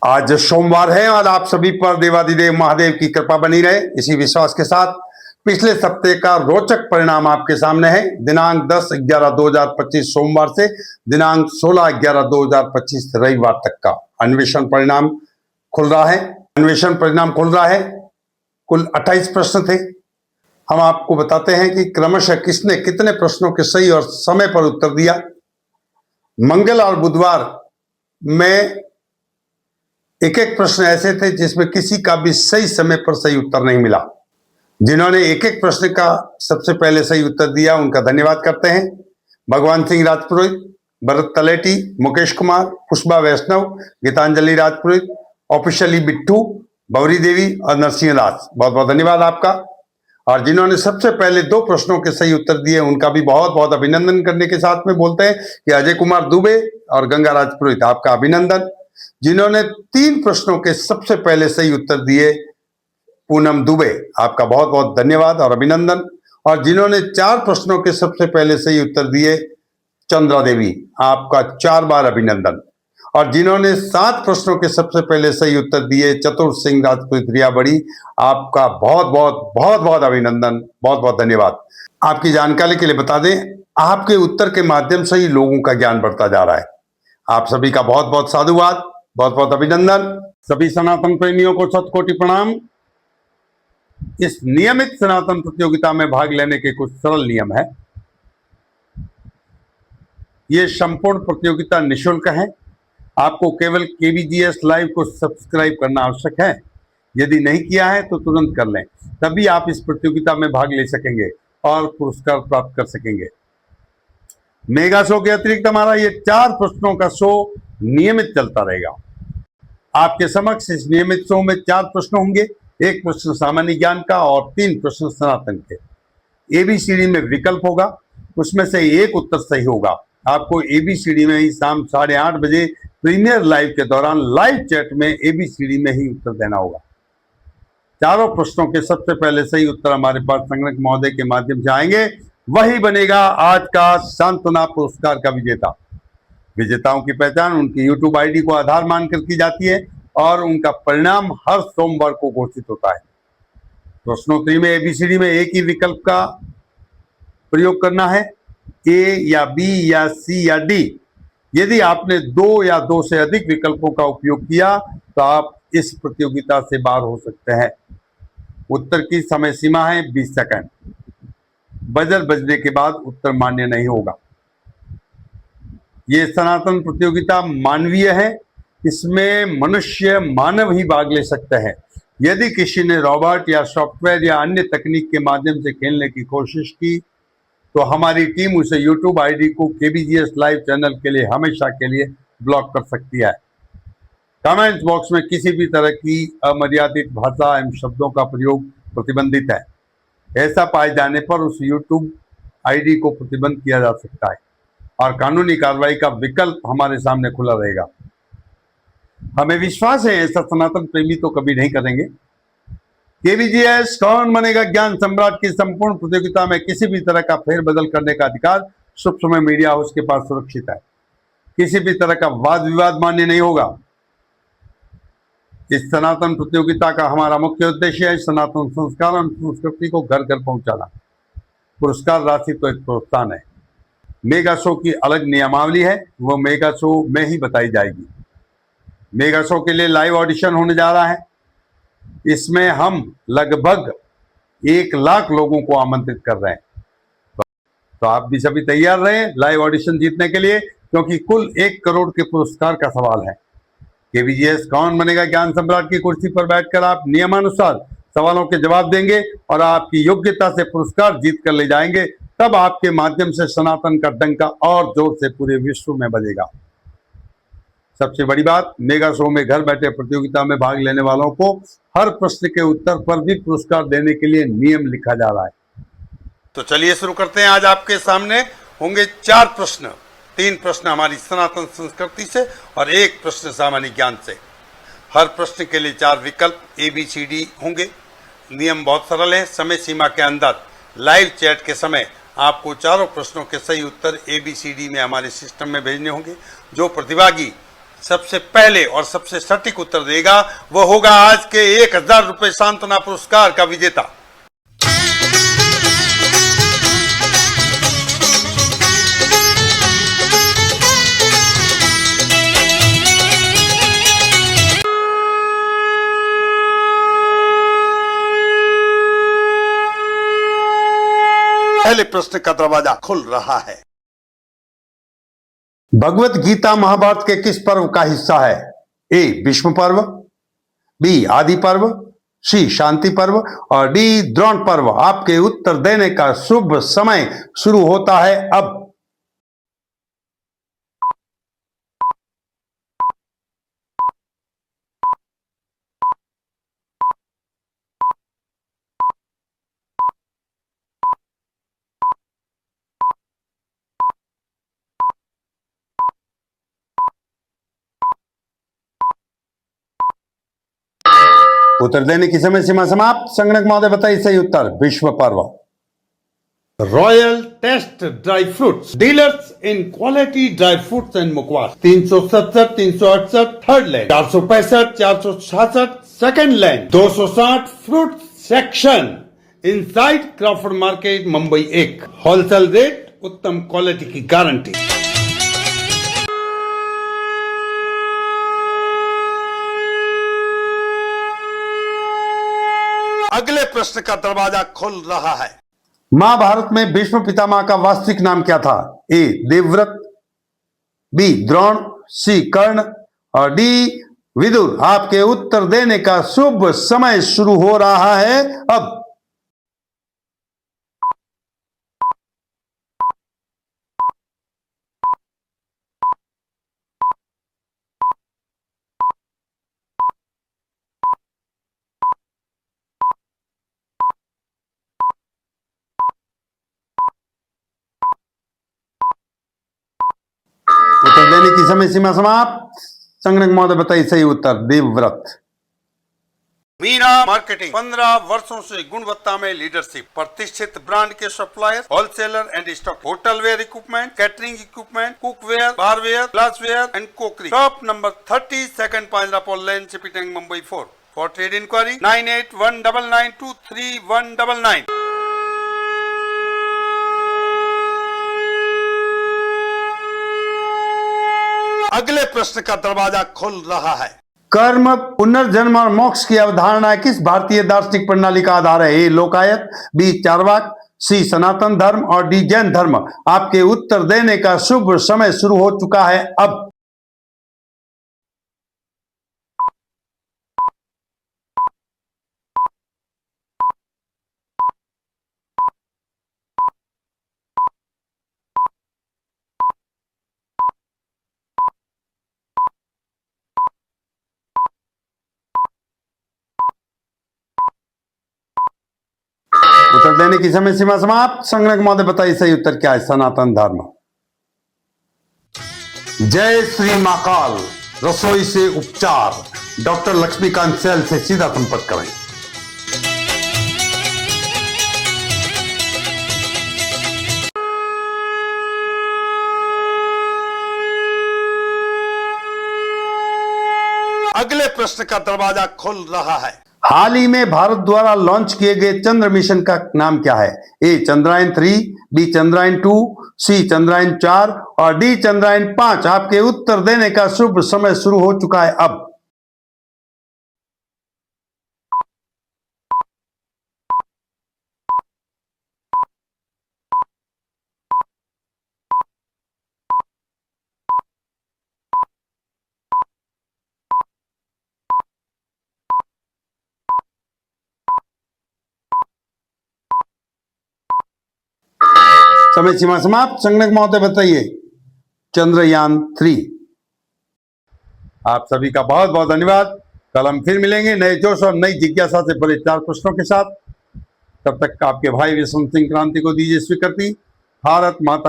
आज सोमवार है और आप सभी पर देवादिदेव महादेव की कृपा बनी रहे, इसी विश्वास के साथ पिछले सप्ताह का रोचक परिणाम आपके सामने है। दिनांक 10/11/2025 सोमवार से दिनांक 16/11/2025 रविवार तक का अन्वेषण परिणाम खुल रहा है। कुल 28 प्रश्न थे। हम आपको बताते हैं कि क्रमशः किसने कितने प्रश्नों के सही और समय पर उत्तर दिया। मंगल और बुधवार में एक एक प्रश्न ऐसे थे जिसमें किसी का भी सही समय पर सही उत्तर नहीं मिला। जिन्होंने एक एक प्रश्न का सबसे पहले सही उत्तर दिया उनका धन्यवाद करते हैं। भगवान सिंह राजपुरोहित, भरत तलेटी, मुकेश कुमार, पुष्पा वैष्णव, गीतांजलि राजपुरोहित, ऑफिशियली बिट्टू, बवरी देवी और नरसिंह दास, बहुत बहुत धन्यवाद आपका। और जिन्होंने सबसे पहले 2 प्रश्नों के सही उत्तर दिए उनका भी बहुत बहुत अभिनंदन करने के साथ में बोलते हैं कि अजय कुमार दुबे और गंगा राजपुरोहित, आपका अभिनंदन। जिन्होंने 3 प्रश्नों के सबसे पहले सही उत्तर दिए, पूनम दुबे, आपका बहुत बहुत धन्यवाद और अभिनंदन। और जिन्होंने 4 प्रश्नों के सबसे पहले सही उत्तर दिए, चंद्रा देवी, आपका 4 बार अभिनंदन। और जिन्होंने 7 प्रश्नों के सबसे पहले सही उत्तर दिए, चतुर सिंह राजपूत रिया बड़ी, आपका बहुत बहुत अभिनंदन, बहुत बहुत धन्यवाद। आपकी जानकारी के लिए बता दें, आपके उत्तर के माध्यम से ही लोगों का ज्ञान बढ़ता जा रहा है। आप सभी का बहुत बहुत साधुवाद, बहुत बहुत अभिनंदन। सभी सनातन प्रेमियों को शतकोटि प्रणाम। इस नियमित सनातन प्रतियोगिता में भाग लेने के कुछ सरल नियम है। ये संपूर्ण प्रतियोगिता निःशुल्क है। आपको केवल केवीजीएस लाइव को सब्सक्राइब करना आवश्यक है। यदि नहीं किया है तो तुरंत कर लें, तभी आप इस प्रतियोगिता में भाग ले सकेंगे और पुरस्कार प्राप्त कर सकेंगे। मेगा शो के अतिरिक्त हमारा ये 4 प्रश्नों का शो नियमित चलता रहेगा। आपके समक्ष इस नियमित शो में 4 प्रश्न होंगे, 1 प्रश्न सामान्य ज्ञान का और 3 प्रश्न सनातन के। एबीसीडी में विकल्प होगा, उसमें से 1 उत्तर सही होगा। आपको एबीसीडी में ही शाम 8:30 बजे प्रीमियर लाइव के दौरान लाइव चैट में एबीसीडी में ही उत्तर देना होगा। चारों प्रश्नों के सबसे पहले सही उत्तर हमारे पास संगणक महोदय के माध्यम से आएंगे, वही बनेगा आज का सांत्वना पुरस्कार का विजेता। विजेताओं की पहचान उनकी यूट्यूब आईडी को आधार मानकर की जाती है और उनका परिणाम हर सोमवार को घोषित होता है। प्रश्नोत्तरी में एबीसीडी में एक ही विकल्प का प्रयोग करना है, ए या बी या सी या डी। यदि आपने 2 या 2 से अधिक विकल्पों का उपयोग किया तो आप इस प्रतियोगिता से बाहर हो सकते हैं। उत्तर की समय सीमा है 20 सेकंड। बजर बजने के बाद उत्तर मान्य नहीं होगा। ये सनातन प्रतियोगिता मानवीय है, इसमें मानव ही भाग ले सकते हैं। यदि किसी ने रोबोट या सॉफ्टवेयर या अन्य तकनीक के माध्यम से खेलने की कोशिश की तो हमारी टीम उसे यूट्यूब आईडी को केबीजीएस लाइव चैनल के लिए हमेशा के लिए ब्लॉक कर सकती है। कमेंट बॉक्स में किसी भी तरह की अमर्यादित भाषा एवं शब्दों का प्रयोग प्रतिबंधित है। ऐसा पाए जाने पर उस यूट्यूब आईडी को प्रतिबंध किया जा सकता है और कानूनी कार्रवाई का विकल्प हमारे सामने खुला रहेगा। हमें विश्वास है ऐसा सनातन प्रेमी तो कभी नहीं करेंगे। केवीजीएस कौन बनेगा ज्ञान सम्राट की संपूर्ण प्रतियोगिता में किसी भी तरह का फेरबदल करने का अधिकार शुभ समय मीडिया हाउस के पास सुरक्षित है। किसी भी तरह का वाद विवाद मान्य नहीं होगा। इस सनातन प्रतियोगिता का हमारा मुख्य उद्देश्य है सनातन संस्कार और संस्कृति को घर घर पहुंचाना। पुरस्कार राशि तो एक प्रोत्साहन है। मेगा शो की अलग नियमावली है, वो मेगा शो में ही बताई जाएगी। मेगा शो के लिए लाइव ऑडिशन होने जा रहा है। इसमें हम लगभग 1 लाख लोगों को आमंत्रित कर रहे हैं, तो आप भी सभी तैयार रहें लाइव ऑडिशन जीतने के लिए, क्योंकि कुल 1 करोड़ के पुरस्कार का सवाल है। केवीजीएस कौन बनेगा ज्ञान सम्राट की कुर्सी पर बैठकर आप नियमानुसार सवालों के जवाब देंगे और आपकी योग्यता से पुरस्कार जीत कर ले जाएंगे। तब आपके माध्यम से सनातन का डंका और जोर से पूरे विश्व में बजेगा। सबसे बड़ी बात, मेगा शो में घर बैठे प्रतियोगिता में भाग लेने वालों को हर प्रश्न के उत्तर पर भी पुरस्कार देने के लिए नियम लिखा जा रहा है। तो चलिए शुरू करते हैं। आज आपके सामने होंगे 4 प्रश्न, 3 प्रश्न हमारी सनातन संस्कृति से और 1 प्रश्न सामान्य ज्ञान से। हर प्रश्न के लिए 4 विकल्प ABCD होंगे। नियम बहुत सरल है। समय सीमा के अंदर लाइव चैट के समय आपको चारों प्रश्नों के सही उत्तर ABCD में हमारे सिस्टम में भेजने होंगे। जो प्रतिभागी सबसे पहले और सबसे सटीक उत्तर देगा वो होगा आज के 1000 रुपए सांत्वना पुरस्कार का विजेता। पहले प्रश्न का दरवाजा खुल रहा है। भगवत गीता महाभारत के किस पर्व का हिस्सा है? ए भीष्म पर्व, बी आदि पर्व, सी शांति पर्व और डी द्रोण पर्व। आपके उत्तर देने का शुभ समय शुरू होता है अब। उत्तर देने की समय सीमा समाप्त। संगणक महोदय बताइए सही उत्तर। विश्व पर्व। Royal taste dry fruits dealers in quality dry fruits and मुखवास 370, 368 third line, 465, 466 second line, 260 fruit section inside Crawford market Mumbai 1। Wholesale rate, उत्तम क्वालिटी की गारंटी। अगले प्रश्न का दरवाजा खुल रहा है। महाभारत में भीष्म पितामह का वास्तविक नाम क्या था? ए देवव्रत, बी द्रोण, सी कर्ण और डी विदुर। आपके उत्तर देने का शुभ समय शुरू हो रहा है अब। उत्तर देने की समय सीमा समाप्त। संगणक महोदय बताइए सही उत्तर। देवव्रत। मीरा मार्केटिंग 15 वर्षों से गुणवत्ता में लीडरशिप, प्रतिष्ठित ब्रांड के supplier, wholesaler and stock, hotel ware equipment, catering equipment, cookware, barware, glassware and crockery. Shop number 30 second Panjrapole lane, चिपिटंग, मुंबई 4। For trade inquiry 981999231199। अगले प्रश्न का दरवाजा खुल रहा है। कर्म, पुनर्जन्म और मोक्ष की अवधारणा किस भारतीय दार्शनिक प्रणाली का आधार है? ए लोकायत, बी चार्वाक, सी सनातन धर्म और डी जैन धर्म। आपके उत्तर देने का शुभ समय शुरू हो चुका है अब। उत्तर देने की समय सीमा समाप्त। संगणक महोदय बताइए सही उत्तर क्या है? सनातन धर्म। जय श्री महाकाल रसोई से उपचार, डॉक्टर लक्ष्मीकांत सेल से सीधा संपर्क करें। अगले प्रश्न का दरवाजा खुल रहा है। हाल ही में भारत द्वारा लॉन्च किए गए चंद्र मिशन का नाम क्या है? ए चंद्रयान 3, बी चंद्रयान 2, सी चंद्रयान 4 और डी चंद्रयान 5। आपके उत्तर देने का शुभ समय शुरू हो चुका है अब। समय सीमा समाप्त। संगणक महोदय बताइए। चंद्रयान 3। आप सभी का बहुत बहुत धन्यवाद। कल हम फिर मिलेंगे नए जोश और नई जिज्ञासा से भरे 4 प्रश्नों के साथ। तब तक आपके भाई विश्वनाथ सिंह क्रांति को दीजिए स्वीकृति। भारत माता